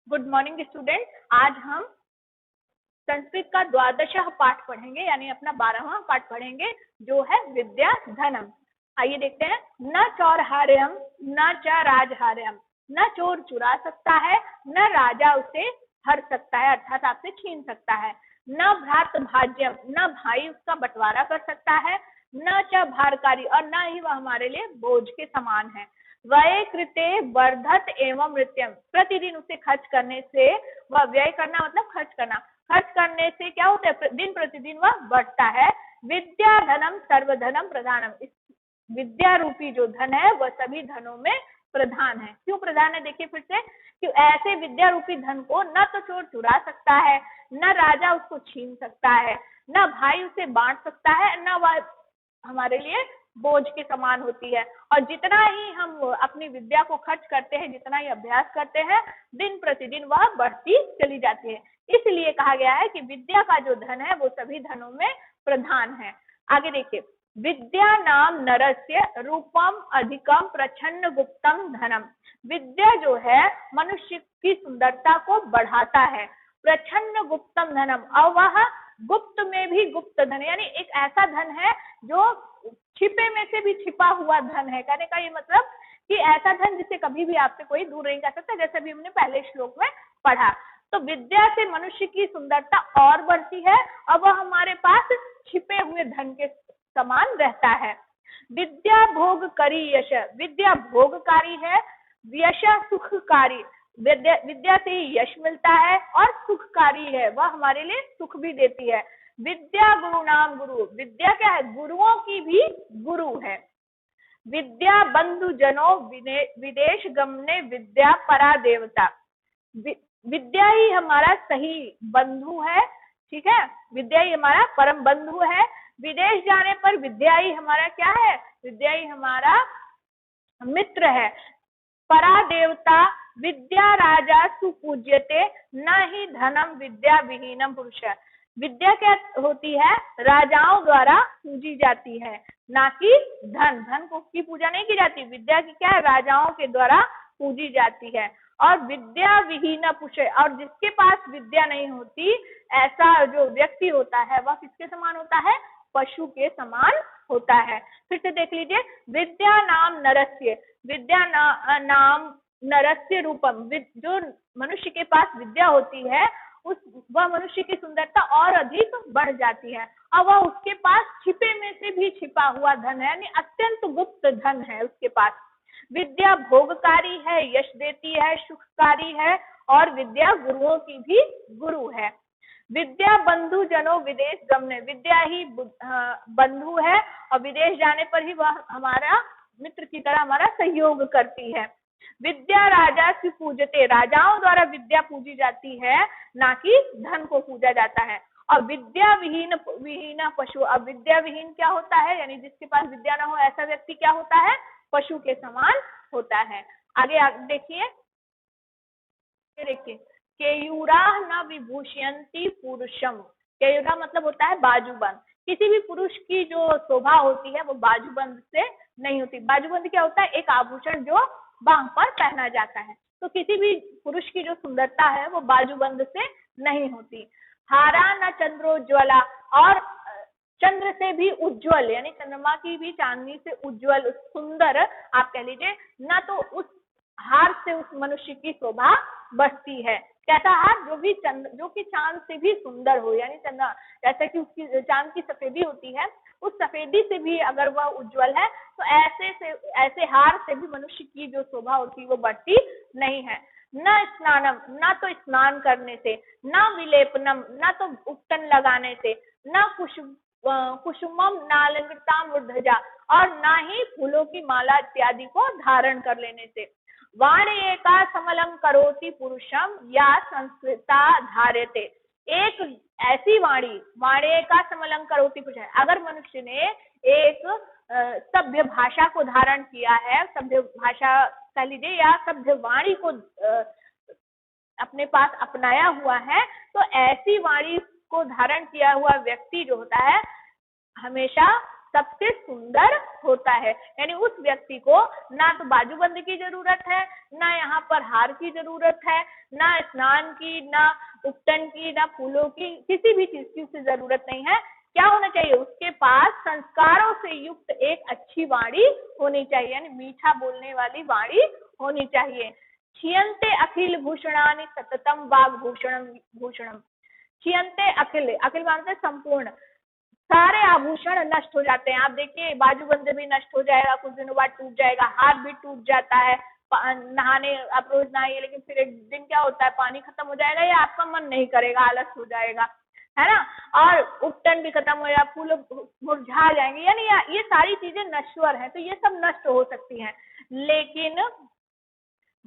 Good morning student. आज हम संस्कृत का द्वादशः पाठ पढ़ेंगे, यानी अपना 12वां पाठ पढ़ेंगे, जो है विद्या धनम। आइए देखते हैं। न चौरहार्यम न च राजहार्यम, न चोर चुरा सकता है, न राजा उसे हर सकता है अर्थात आपसे छीन सकता है। न भ्रात भाज्यम, न भाई उसका बंटवारा कर सकता है, न च भारकारी, और न ही वह हमारे लिए बोझ के समान है। व्यय कृते वर्धत एवं मृत्यम, प्रतिदिन उसे खर्च करने से, वह व्यय करना मतलब खर्च करना, खर्च करने से क्या होता है, दिन प्रतिदिन वह बढ़ता है। विद्या धनम सर्वधनम प्रधानम, इस विद्या रूपी जो धन है वह सभी धनों में प्रधान है। क्यों प्रधान है, देखिए फिर से, कि ऐसे विद्या रूपी धन को न तो चोर चुरा सकता है, न राजा उसको छीन सकता है, न भाई उसे बांट सकता है, न वह हमारे लिए बोझ के समान होती है। और जितना ही हम अपनी विद्या को खर्च करते हैं, जितना ही अभ्यास करते हैं, दिन प्रतिदिन वह बढ़ती चली जाती है। इसलिए कहा गया है कि विद्या का जो धन है वो सभी धनों में प्रधान है। आगे देखिए, विद्या नाम नरस्य रूपम अधिकम प्रच्छन्न गुप्तम धनम, विद्या जो है मनुष्य की सुंदरता को बढ़ाता है। प्रच्छन्न गुप्तम धनम, और वह गुप्त में भी गुप्त धन, यानी एक ऐसा धन है जो छिपे में से भी छिपा हुआ धन है। कहने का ये मतलब कि ऐसा धन जिसे कभी भी आपसे कोई दूर नहीं कर सकता, जैसे भी हमने पहले श्लोक में पढ़ा। तो विद्या से मनुष्य की सुंदरता और बढ़ती है, और वह हमारे पास छिपे हुए धन के समान रहता है। विद्या भोगकारी यश, विद्या भोगकारी है, यश सुखकारी, विद्या से यश मिलता है और सुखकारी है, वह हमारे लिए सुख भी देती है। विद्या गुरु नाम गुरु, विद्या क्या है, गुरुओं की भी गुरु है। विद्या बंधु जनो विदेश गमने विद्या परा देवता, विद्या ही हमारा सही बंधु है, ठीक है, विद्या ही हमारा परम बंधु है। विदेश जाने पर विद्या ही हमारा क्या है, विद्या ही हमारा मित्र है। परा देवता विद्या राजा सुपूज्यते, न ही धनम विद्या विहीनम पुरुष, विद्या क्या होती है, राजाओं द्वारा पूजी जाती है, ना कि धन, धन को की पूजा नहीं की जाती, विद्या की क्या है, राजाओं के द्वारा पूजी जाती है। और विद्या विहीन पुरुष, और जिसके पास विद्या नहीं होती, ऐसा जो व्यक्ति होता है वह किसके समान होता है, पशु के समान होता है। फिर से देख लीजिए, विद्या नाम नरस्य, विद्या नाम नरस्य रूपम, जो मनुष्य के पास विद्या होती है वह मनुष्य की सुंदरता और अधिक बढ़ जाती है, और वह उसके पास छिपे में से भी छिपा हुआ धन है, यानी अत्यंत गुप्त धन है उसके पास। विद्या भोगकारी है, यश देती है, सुखकारी है, और विद्या गुरुओं की भी गुरु है। विद्या बंधु जनो विदेश गमने, विद्या ही बंधु है, और विदेश जाने पर ही वह हमारा मित्र की तरह हमारा सहयोग करती है। विद्या राजा की पूजते, राजाओं द्वारा विद्या पूजी जाती है, ना कि धन को पूजा जाता है। और विद्या विहीन पशु, अब विद्या विहीन क्या होता है, यानी जिसके पास विद्या ना हो ऐसा व्यक्ति क्या होता है, पशु के समान होता है। आगे देखिए, केयूरा न विभूषयन्ति पुरुषम, केयूरा मतलब होता है बाजूबंद, किसी भी पुरुष की जो शोभा होती है वो बाजूबंद से नहीं होती। बाजूबंद क्या होता है, एक आभूषण जो बांह पर पहना जाता है। तो किसी भी पुरुष की जो सुंदरता है वो बाजूबंद से नहीं होती। हारा न चंद्रोज्वला, और चंद्र से भी उज्जवल, यानी चंद्रमा की भी चांदनी से उज्जवल सुंदर आप कह लीजिए, न तो उस हार से उस मनुष्य की शोभा बढ़ती है। कैसा हार, जो कि चांद से भी सुंदर हो, यानी चंद्रमा जैसा कि उसकी चांद की सफेदी होती है, उस सफेदी से भी अगर वह उज्जवल है, तो ऐसे हार से भी मनुष्य की जो शोभा होती है वो बढ़ती नहीं है। न स्नानम, न तो स्नान करने से, न विलेपनम, न तो उपटन लगाने से, न कुसुमम नालंकृताम ऊर्ध्वजा, और न ही फूलों की माला इत्यादि को धारण कर लेने से। वाणी का समलम करोति पुरुषम या संस्कृता धार्यते, एक ऐसी वाणी का समलम करोति पुरुष है, अगर मनुष्य ने एक सभ्य भाषा को धारण किया है, सभ्य भाषा कह लीजिए या सभ्य वाणी को अपने पास अपनाया हुआ है, तो ऐसी वाणी को धारण किया हुआ व्यक्ति जो होता है हमेशा सबसे सुंदर होता है। यानी उस व्यक्ति को ना तो बाजूबंद की जरूरत है, ना यहाँ पर हार की जरूरत है, ना स्नान की, ना उपटन की, ना फूलों की, किसी भी चीज की उसे जरूरत नहीं है। क्या होना चाहिए? उसके पास संस्कारों से युक्त एक अच्छी वाणी होनी चाहिए, यानी मीठा बोलने वाली वाणी होनी चाहिए। क्षीयन्ते अखिल भूषणानि सततम वाग भूषणम। क्षीयन्ते अखिल, अखिल मानते संपूर्ण, सारे आभूषण नष्ट हो जाते हैं। आप देखिए बाजूबंद भी नष्ट हो जाएगा, कुछ दिनों बाद टूट जाएगा, हाथ भी टूट जाता है। नहाने आप रोज नहाइए, लेकिन फिर एक दिन क्या होता है, पानी खत्म हो जाएगा या आपका मन नहीं करेगा, आलस हो जाएगा, है ना। और उपटन भी खत्म हो जाएगा, फूल मुरझा जाएंगे, यानी ये सारी चीजें नश्वर हैं, तो ये सब नष्ट हो सकती हैं। लेकिन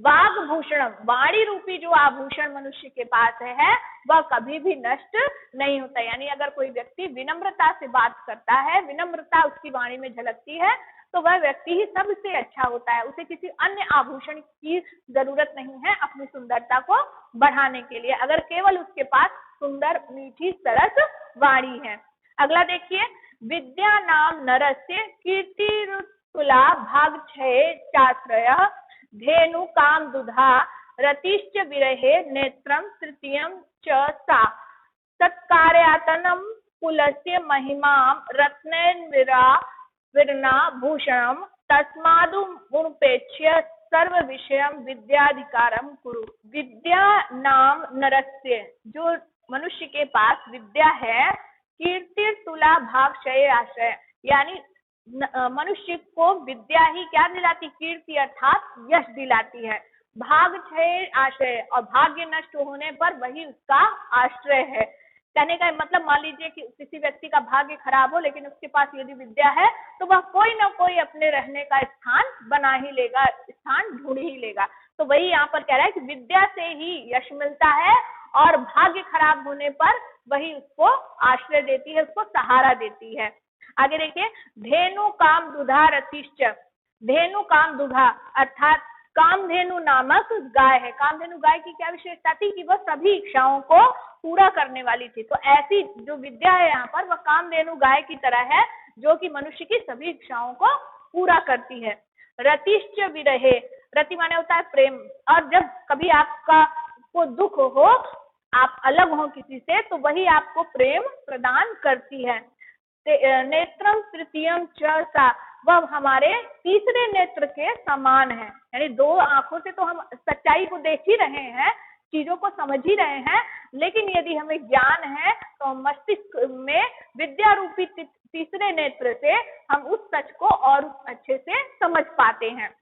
वाग भूषणम, वाणी रूपी जो आभूषण मनुष्य के पास है वह कभी भी नष्ट नहीं होता। यानी अगर कोई व्यक्ति विनम्रता से बात करता है, विनम्रता उसकी वाणी में झलकती है, तो वह व्यक्ति ही सबसे अच्छा होता है। उसे किसी अन्य आभूषण की जरूरत नहीं है अपनी सुंदरता को बढ़ाने के लिए, अगर केवल उसके पास सुंदर मीठी सरस वाणी है। अगला देखिए, विद्या नाम नरस्य कीर्तिरुत्तुला भागक्षये चाश्रयः धेनु काम दुधा रतिश्च विरहे नेत्रम तृतीयम च सा सत्कार्यातनम कुलस्य महिमाम रत्नैर्विरा विरना भूषणम तस्मादु मुनुपेक्ष्य सर्व विषयम विद्याधिकारम कुरु। विद्या नाम नरस्य, जो मनुष्य के पास विद्या है, कीर्ति तुला भाग क्षय आश्रय, यानी मनुष्य को विद्या ही क्या दिलाती? कीर्ति अर्थात यश दिलाती है। भाग क्षय आश्रय, और भाग्य नष्ट होने पर वही उसका आश्रय है। कहने का मतलब, मान लीजिए कि किसी व्यक्ति का भाग्य खराब हो, लेकिन उसके पास यदि विद्या है तो वह कोई ना कोई अपने रहने का स्थान बना ही लेगा, स्थान ढूंढ ही लेगा। तो वही यहाँ पर कह रहा है कि विद्या से ही यश मिलता है, और भाग्य खराब होने पर वही उसको आश्रय देती है, उसको सहारा देती है। आगे देखिए, धेनु काम दुधा रतिश्च। धेनु काम दुधा अर्थात कामधेनु नामक गाय है। कामधेनु गाय की क्या विशेषता थी? कि वह सभी इच्छाओं को पूरा करने वाली थी। तो ऐसी जो विद्या है यहाँ पर, वह कामधेनु गाय की तरह है, जो कि मनुष्य की सभी इच्छाओं को पूरा करती है। रतिश्च विरहे, रति माने होता है प्रेम, और जब कभी आपका को दुख हो, आप अलग हो किसी से, तो वही आपको प्रेम प्रदान करती है। नेत्रम तृतीयम च सा, वह हमारे तीसरे नेत्र के समान है। यानी दो आंखों से तो हम सच्चाई को देख ही रहे हैं, चीजों को समझ ही रहे हैं, लेकिन यदि हमें ज्ञान है तो मस्तिष्क में विद्या रूपी तीसरे नेत्र से हम उस सच को और अच्छे से समझ पाते हैं।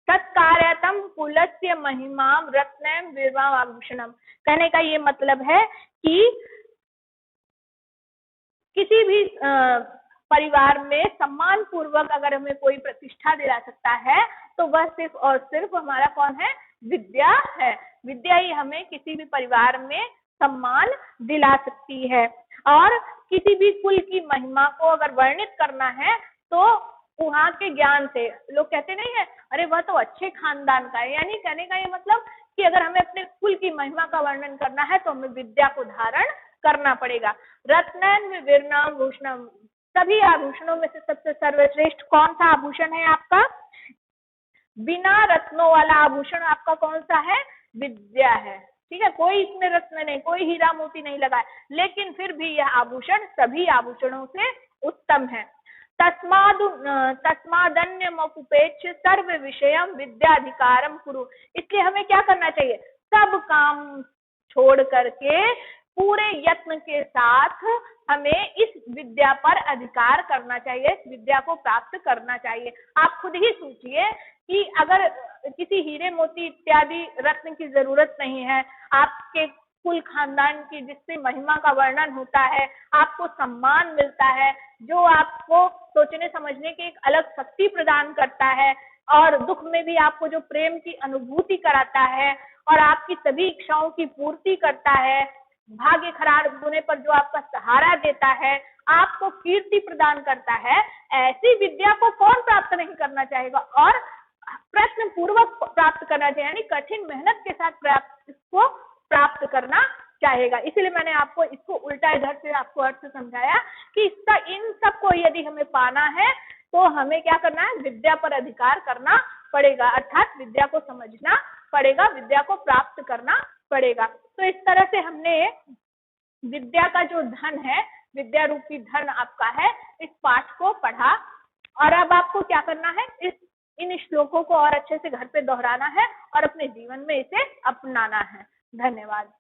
तत्कार्यतम कुलस्य महिमाम रत्नम विरवाभूषणम, कहने का ये मतलब है कि किसी भी परिवार में सम्मान पूर्वक अगर हमें कोई प्रतिष्ठा दिला सकता है, तो वह सिर्फ और सिर्फ हमारा कौन है? विद्या है। विद्या ही हमें किसी भी परिवार में सम्मान दिला सकती है। और किसी भी कुल की महिमा को अगर वर्णित करना है तो वहाँ के ज्ञान से, लोग कहते नहीं है अरे वह तो अच्छे खानदान का है, यानी कहने का ये मतलब कि अगर हमें अपने कुल की महिमा का वर्णन करना है तो हमें विद्या को धारण करना पड़ेगा। रत्नन विरना भूषणम, सभी आभूषणों में से सबसे सर्वश्रेष्ठ कौन सा आभूषण है आपका? बिना रत्नों वाला आभूषण आपका कौन सा है? विद्या है। ठीक है, कोई इसमें रत्न नहीं, कोई हीरा मोती नहीं लगा है, लेकिन फिर भी यह आभूषण सभी आभूषणों से उत्तम है। तस्मादन्य मकुपेक्ष सर्व विषयम विद्याधिकारम कुरु, इसलिए हमें क्या करना चाहिए? सब काम छोड़ करके पूरे यत्न के साथ हमें इस विद्या पर अधिकार करना चाहिए, इस विद्या को प्राप्त करना चाहिए। आप खुद ही सोचिए कि अगर किसी हीरे मोती इत्यादि रत्न की जरूरत नहीं है, आपके कुल खानदान की जिससे महिमा का वर्णन होता है, आपको सम्मान मिलता है, जो आपको सोचने समझने की एक अलग शक्ति प्रदान करता है, और दुख में भी आपको जो प्रेम की अनुभूति कराता है, और आपकी सभी इच्छाओं की पूर्ति करता है, भाग्य खराब होने पर जो आपका सहारा देता है, आपको कीर्ति प्रदान करता है, ऐसी विद्या को कौन प्राप्त नहीं करना चाहेगा? और प्रश्न पूर्वक प्राप्त करना चाहिए, यानी कठिन मेहनत के साथ इसको प्राप्त करना चाहेगा। इसीलिए मैंने आपको इसको उल्टा इधर से आपको अर्थ समझाया कि इन सबको यदि हमें पाना है तो हमें क्या करना है, विद्या पर अधिकार करना पड़ेगा, अर्थात विद्या को समझना पड़ेगा, विद्या को प्राप्त करना पड़ेगा। तो इस तरह से हमने विद्या का जो धन है, विद्या रूपी धन आपका है, इस पाठ को पढ़ा। और अब आपको क्या करना है, इन श्लोकों को और अच्छे से घर पे दोहराना है और अपने जीवन में इसे अपनाना है। धन्यवाद।